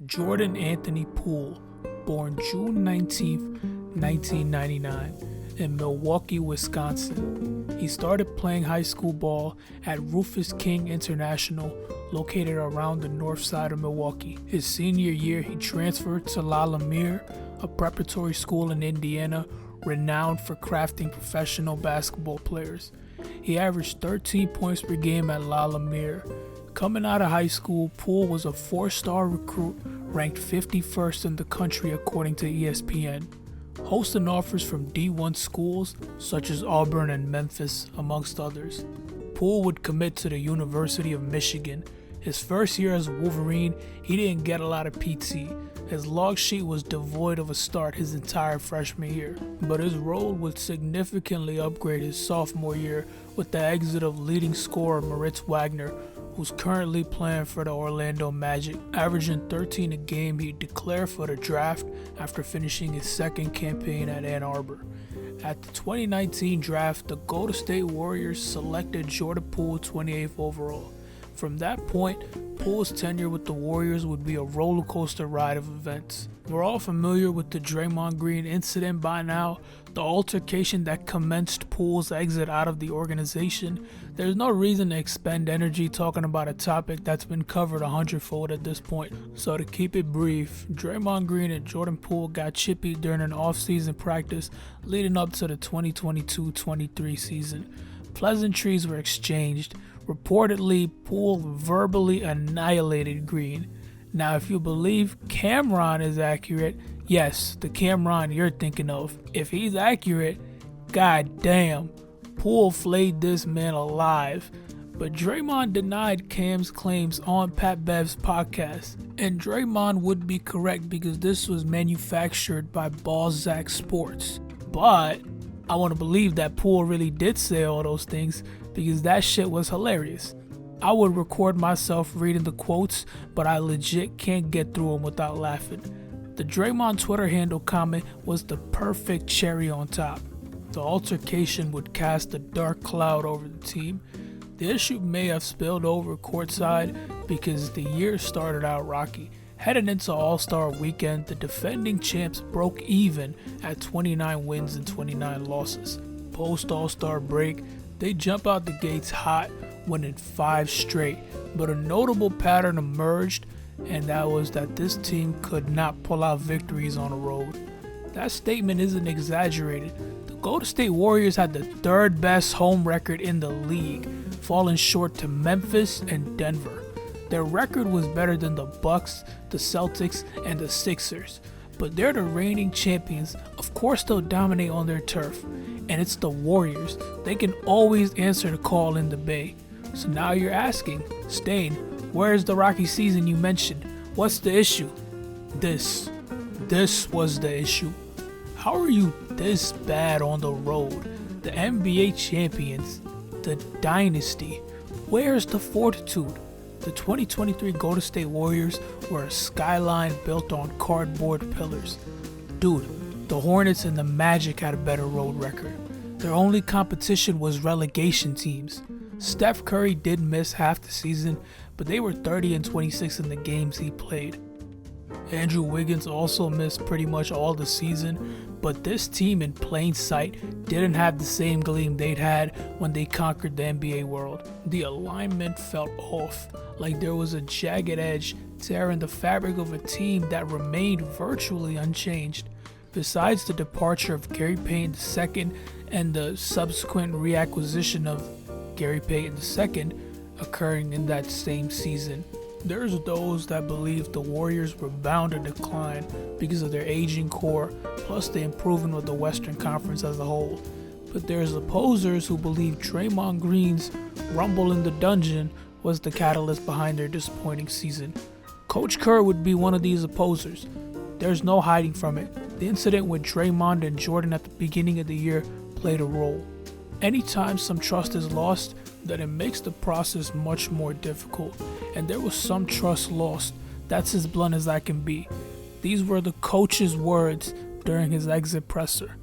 Jordan Anthony Poole, born June 19, 1999, in Milwaukee, Wisconsin. He started playing high school ball at Rufus King International, located around the north side of Milwaukee. His senior year, he transferred to La Lumiere, a preparatory school in Indiana renowned for crafting professional basketball players. He averaged 13 points per game at La Lumiere. Coming out of high school, Poole was a 4-star recruit ranked 51st in the country according to ESPN. Hosting offers from D1 schools such as Auburn and Memphis, amongst others. Poole would commit to the University of Michigan. His first year as a Wolverine, he didn't get a lot of PT. His log sheet was devoid of a start his entire freshman year, but his role would significantly upgrade his sophomore year with the exit of leading scorer Moritz Wagner, who's currently playing for the Orlando Magic. Averaging 13 a game, he declared for the draft after finishing his second campaign at Ann Arbor. At the 2019 draft, the Golden State Warriors selected Jordan Poole 28th overall. From that point, Poole's tenure with the Warriors would be a roller coaster ride of events. We're all familiar with the Draymond Green incident by now, the altercation that commenced Poole's exit out of the organization. There's no reason to expend energy talking about a topic that's been covered 100-fold at this point. So to keep it brief, Draymond Green and Jordan Poole got chippy during an off-season practice leading up to the 2022-23 season. Pleasantries were exchanged. Reportedly, Poole verbally annihilated Green. Now, if you believe Cameron is accurate, yes, the Cameron you're thinking of. If he's accurate, god damn, Poole flayed this man alive. But Draymond denied Cam's claims on Pat Bev's podcast. And Draymond would be correct because this was manufactured by Balzac Sports. But I want to believe that Poole really did say all those things because that shit was hilarious. I would record myself reading the quotes, but I legit can't get through them without laughing. The Draymond Twitter handle comment was the perfect cherry on top. The altercation would cast a dark cloud over the team. The issue may have spilled over courtside because the year started out rocky. Heading into All-Star Weekend, the defending champs broke even at 29 wins and 29 losses. Post All-Star break, they jump out the gates hot, winning 5 straight, but a notable pattern emerged, and that was that this team could not pull out victories on the road. That statement isn't exaggerated. The Golden State Warriors had the 3rd best home record in the league, falling short to Memphis and Denver. Their record was better than the Bucks, the Celtics, and the Sixers, but they're the reigning champions. Of course they'll dominate on their turf, and it's the Warriors. They can always answer the call in the Bay. So now you're asking, Stain, where's the rocky season you mentioned? What's the issue? This was the issue. How are you this bad on the road? The NBA champions, the dynasty. Where's the fortitude? The 2023 Golden State Warriors were a skyline built on cardboard pillars. Dude, the Hornets and the Magic had a better road record. Their only competition was relegation teams. Steph Curry did miss half the season, but they were 30 and 26 in the games he played. Andrew Wiggins also missed pretty much all the season, but this team in plain sight didn't have the same gleam they'd had when they conquered the NBA world. The alignment felt off, like there was a jagged edge tearing the fabric of a team that remained virtually unchanged. Besides the departure of Gary Payton II and the subsequent reacquisition of Gary Payton II occurring in that same season, there's those that believe the Warriors were bound to decline because of their aging core, plus the improvement of the Western Conference as a whole. But there's opposers who believe Draymond Green's rumble in the dungeon was the catalyst behind their disappointing season. Coach Kerr would be one of these opposers. There's no hiding from it. The incident with Draymond and Jordan at the beginning of the year played a role. Anytime some trust is lost, then it makes the process much more difficult, and there was some trust lost. That's as blunt as I can be. These were the coach's words during his exit presser.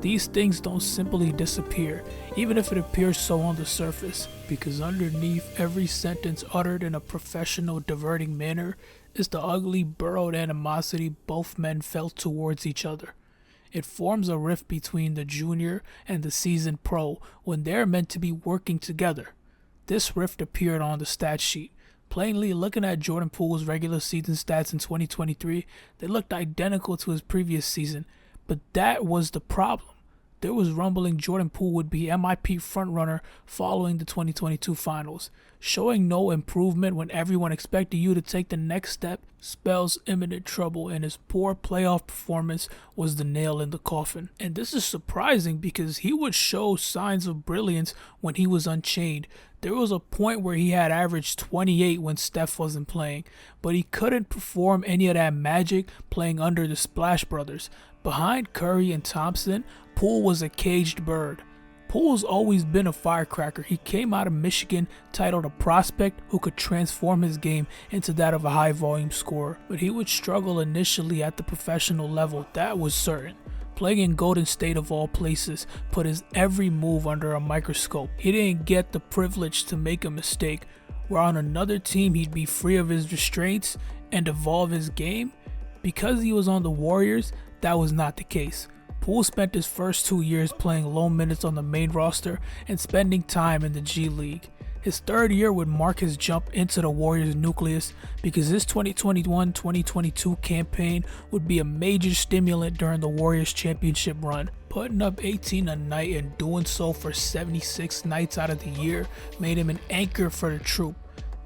These things don't simply disappear, even if it appears so on the surface, because underneath every sentence uttered in a professional, diverting manner, is the ugly, burrowed animosity both men felt towards each other. It forms a rift between the junior and the seasoned pro when they're meant to be working together. This rift appeared on the stat sheet. Plainly, looking at Jordan Poole's regular season stats in 2023, they looked identical to his previous season, but that was the problem. There was rumbling Jordan Poole would be MIP frontrunner following the 2022 finals. Showing no improvement when everyone expected you to take the next step spells imminent trouble, and his poor playoff performance was the nail in the coffin. And this is surprising because he would show signs of brilliance when he was unchained. There was a point where he had averaged 28 when Steph wasn't playing, but he couldn't perform any of that magic playing under the Splash Brothers. Behind Curry and Thompson, Poole was a caged bird. Poole's always been a firecracker. He came out of Michigan titled a prospect who could transform his game into that of a high-volume scorer. But he would struggle initially at the professional level, that was certain. Playing in Golden State of all places put his every move under a microscope. He didn't get the privilege to make a mistake, where on another team he'd be free of his restraints and evolve his game. Because he was on the Warriors, that was not the case. Poole spent his first 2 years playing low minutes on the main roster and spending time in the G League. His third year would mark his jump into the Warriors nucleus because his 2021-2022 campaign would be a major stimulant during the Warriors championship run. Putting up 18 a night and doing so for 76 nights out of the year made him an anchor for the troop.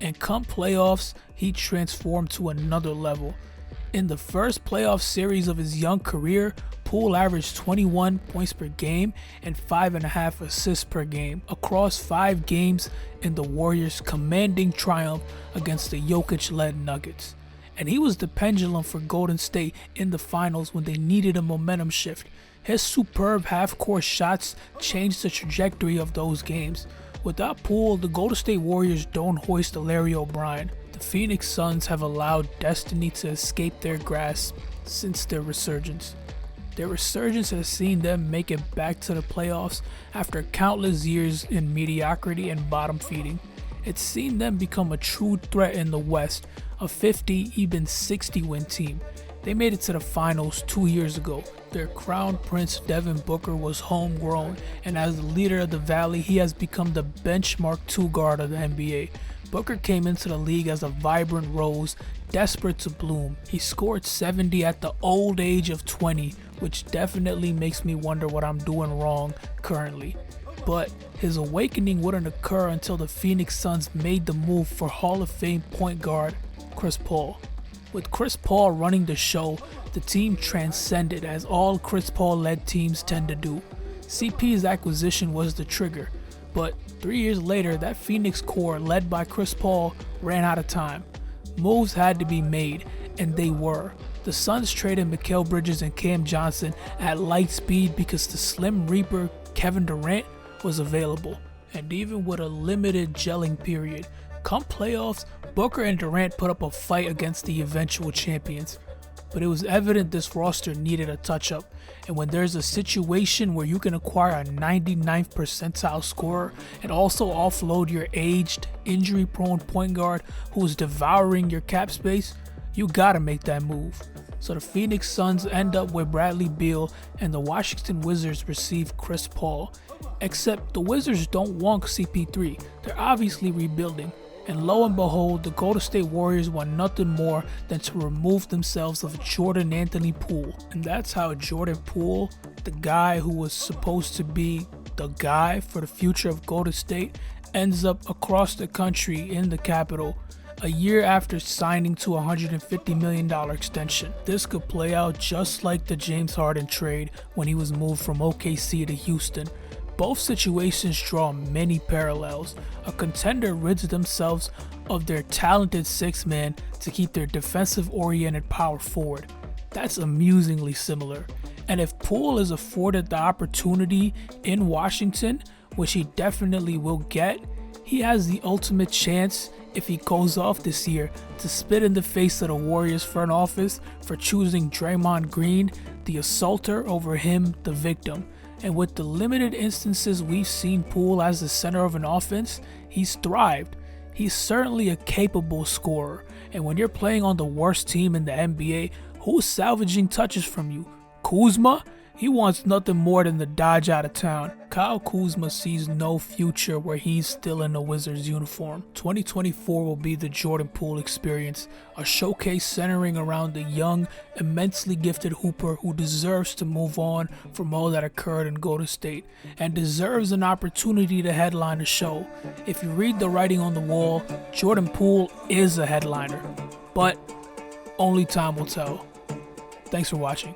And come playoffs, he transformed to another level. In the first playoff series of his young career, Poole averaged 21 points per game and 5.5 assists per game across 5 games in the Warriors' commanding triumph against the Jokic-led Nuggets. And he was the pendulum for Golden State in the finals when they needed a momentum shift. His superb half-court shots changed the trajectory of those games. Without Poole, the Golden State Warriors don't hoist a Larry O'Brien. The Phoenix Suns have allowed destiny to escape their grasp since their resurgence. Their resurgence has seen them make it back to the playoffs after countless years in mediocrity and bottom feeding. It's seen them become a true threat in the West, a 50, even 60 win team. They made it to the finals 2 years ago. Their crown prince Devin Booker was homegrown, and as the leader of the Valley, he has become the benchmark 2 guard of the NBA. Booker came into the league as a vibrant rose, desperate to bloom. He scored 70 at the old age of 20, which definitely makes me wonder what I'm doing wrong currently. But his awakening wouldn't occur until the Phoenix Suns made the move for Hall of Fame point guard Chris Paul. With Chris Paul running the show, the team transcended, as all Chris Paul-led teams tend to do. CP's acquisition was the trigger, but 3 years later, that Phoenix core led by Chris Paul ran out of time. Moves had to be made, and they were. The Suns traded Mikal Bridges and Cam Johnson at light speed because the Slim Reaper Kevin Durant was available. And even with a limited gelling period, come playoffs, Booker and Durant put up a fight against the eventual champions. But it was evident this roster needed a touch-up, and when there's a situation where you can acquire a 99th percentile scorer and also offload your aged, injury-prone point guard who is devouring your cap space, you gotta make that move. So the Phoenix Suns end up with Bradley Beal, and the Washington Wizards receive Chris Paul. Except the Wizards don't want CP3, they're obviously rebuilding. And lo and behold, the Golden State Warriors want nothing more than to remove themselves of Jordan Anthony Poole. And that's how Jordan Poole, the guy who was supposed to be the guy for the future of Golden State, ends up across the country in the capital a year after signing to a $150 million extension. This could play out just like the James Harden trade when he was moved from OKC to Houston. Both situations draw many parallels. A contender rids themselves of their talented sixth man to keep their defensive-oriented power forward. That's amusingly similar. And if Poole is afforded the opportunity in Washington, which he definitely will get, he has the ultimate chance, if he goes off this year, to spit in the face of the Warriors front office for choosing Draymond Green, the assaulter, over him, the victim. And with the limited instances we've seen Poole as the center of an offense, he's thrived. He's certainly a capable scorer, and when you're playing on the worst team in the NBA, who's salvaging touches from you? Kuzma? He wants nothing more than to dodge out of town. Kyle Kuzma sees no future where he's still in the Wizards uniform. 2024 will be the Jordan Poole experience, a showcase centering around the young, immensely gifted hooper who deserves to move on from all that occurred in Golden State and deserves an opportunity to headline the show. If you read the writing on the wall, Jordan Poole is a headliner, but only time will tell. Thanks for watching.